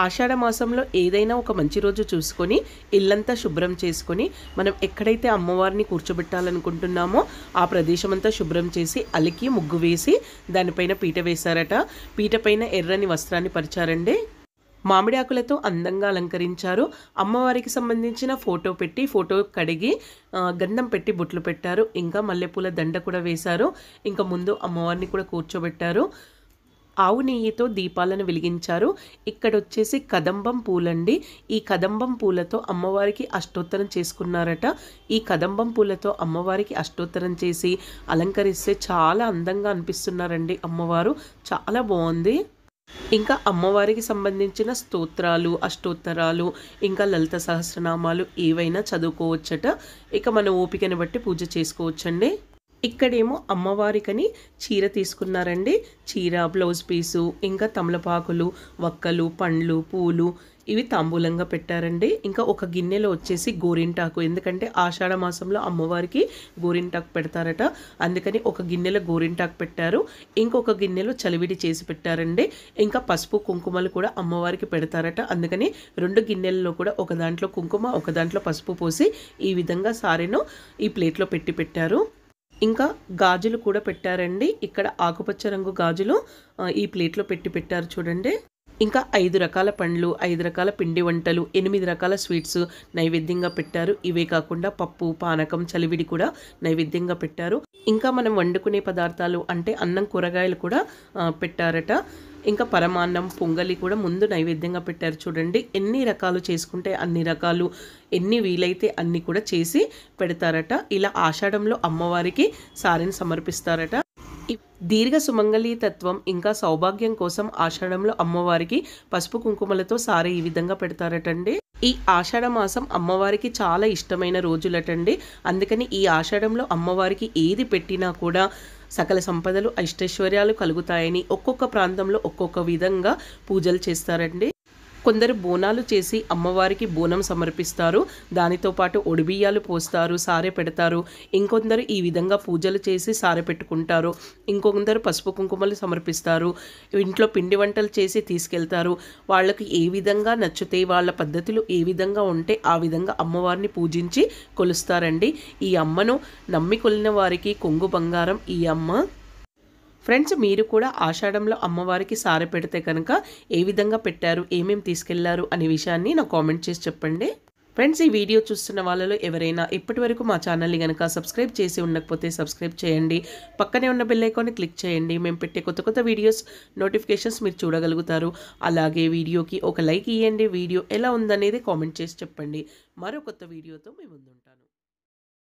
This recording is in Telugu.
ఆషాఢ మాసంలో ఏదైనా ఒక మంచి రోజు చూసుకొని ఇల్లంతా శుభ్రం చేసుకొని మనం ఎక్కడైతే అమ్మవారిని కూర్చోబెట్టాలనుకుంటున్నామో ఆ ప్రదేశం అంతా శుభ్రం చేసి అలికి ముగ్గు వేసి దానిపైన పీట వేశారట. పీట పైన ఎర్రని వస్త్రాన్ని పరిచారండి. మామిడి ఆకులతో అందంగా అలంకరించారు. అమ్మవారికి సంబంధించిన ఫోటో పెట్టి ఫోటో కడిగి గంధం పెట్టి బొట్లు పెట్టారు. ఇంకా మల్లెపూల దండ కూడా వేశారు. ఇంకా ముందు అమ్మవారిని కూడా కూర్చోబెట్టారు. ఆవు నెయ్యితో దీపాలను వెలిగించారు. ఇక్కడ వచ్చేసి కదంబం పూలండి. ఈ కదంబం పూలతో అమ్మవారికి అష్టోత్తరం చేసుకున్నారట. ఈ కదంబం పూలతో అమ్మవారికి అష్టోత్తరం చేసి అలంకరిస్తే చాలా అందంగా అనిపిస్తున్నారండి అమ్మవారు. చాలా బాగుంది. ఇంకా అమ్మవారికి సంబంధించిన స్తోత్రాలు, అష్టోత్తరాలు, ఇంకా లలిత సహస్రనామాలు ఏవైనా చదువుకోవచ్చట. ఇక మన ఓపికని బట్టి పూజ చేసుకోవచ్చండి. ఇక్కడేమో అమ్మవారికని చీర తీసుకున్నారండి. చీర, బ్లౌజ్ పీసు, ఇంకా తమలపాకులు, వక్కలు, పండ్లు, పూలు ఇవి తాంబూలంగా పెట్టారండి. ఇంకా ఒక గిన్నెలో వచ్చేసి గోరింటాకు, ఎందుకంటే ఆషాఢ మాసంలో అమ్మవారికి గోరింటాకు పెడతారట. అందుకని ఒక గిన్నెలో గోరింటాకు పెట్టారు. ఇంకొక గిన్నెలో చలివిడి చేసి పెట్టారండి. ఇంకా పసుపు కుంకుమలు కూడా అమ్మవారికి పెడతారట. అందుకని 2 గిన్నెలలో కూడా ఒక దాంట్లో కుంకుమ, ఒక దాంట్లో పసుపు పోసి ఈ విధంగా సారెను ఈ ప్లేట్లో పెట్టారు. ఇంకా గాజులు కూడా పెట్టారండి. ఇక్కడ ఆకుపచ్చ రంగు గాజులు ఈ ప్లేట్లో పెట్టారు చూడండి. ఇంకా 5 రకాల పండ్లు, 5 రకాల పిండి వంటలు, 8 రకాల స్వీట్స్ నైవేద్యంగా పెట్టారు. ఇవే కాకుండా పప్పు, పానకం, చలివిడి కూడా నైవేద్యంగా పెట్టారు. ఇంకా మనం వండుకునే పదార్థాలు అంటే అన్నం, కూరగాయలు కూడా పెట్టారట. ఇంకా పరమాన్నం, పొంగలి కూడా ముందు నైవేద్యంగా పెట్టారు చూడండి. ఎన్ని రకాలు చేసుకుంటే అన్ని రకాలు, ఎన్ని వీలైతే అన్ని కూడా చేసి పెడతారట. ఇలా ఆషాఢంలో అమ్మవారికి సారెని సమర్పిస్తారట. దీర్ఘ సుమంగళీ తత్వం ఇంకా సౌభాగ్యం కోసం ఆషాఢంలో అమ్మవారికి పసుపు కుంకుమలతో సారె ఈ విధంగా పెడతారటండి. ఈ ఆషాఢ మాసం అమ్మవారికి చాలా ఇష్టమైన రోజులటండి. అందుకని ఈ ఆషాఢంలో అమ్మవారికి ఏది పెట్టినా కూడా సకల సంపదలు, అష్టైశ్వర్యాలు కలుగుతాయని ఒక్కొక్క ప్రాంతంలో ఒక్కొక్క విధంగా పూజలు చేస్తారండి. కొందరు బోనాలు చేసి అమ్మవారికి బోనం సమర్పిస్తారు. దానితో పాటు ఒడిబియ్యాలు పోస్తారు, సారె పెడతారు. ఇంకొందరు ఈ విధంగా పూజలు చేసి సారె పెట్టుకుంటారు. ఇంకొందరు పసుపు కుంకుమలు సమర్పిస్తారు. ఇంట్లో పిండి వంటలు చేసి తీసుకెళ్తారు. వాళ్ళకి ఏ విధంగా నచ్చితే, వాళ్ళ పద్ధతులు ఏ విధంగా ఉంటే ఆ విధంగా అమ్మవారిని పూజించి కొలుస్తారండి. ఈ అమ్మను నమ్మి కొలిన వారికి కొంగు బంగారం ఈ అమ్మ. ఫ్రెండ్స్, మీరు కూడా ఆషాఢంలో అమ్మవారికి సారె పెడితే కనుక ఏ విధంగా పెట్టారు, ఏమేమి తీసుకెళ్లారు అనే విషయాన్ని నాకు కామెంట్ చేసి చెప్పండి. ఫ్రెండ్స్, ఈ వీడియో చూస్తున్న వాళ్ళలో ఎవరైనా ఇప్పటి వరకు మా ఛానల్ని కనుక సబ్స్క్రైబ్ చేసి ఉండకపోతే సబ్స్క్రైబ్ చేయండి. పక్కనే ఉన్న బెల్ ఐకాన్ని క్లిక్ చేయండి. మేము పెట్టే కొత్త వీడియోస్ నోటిఫికేషన్స్ మీరు చూడగలుగుతారు. అలాగే వీడియోకి ఒక లైక్ ఇవ్వండి. వీడియో ఎలా ఉందనేది కామెంట్ చేసి చెప్పండి. మరో కొత్త వీడియోతో మేము ముందుంటాను.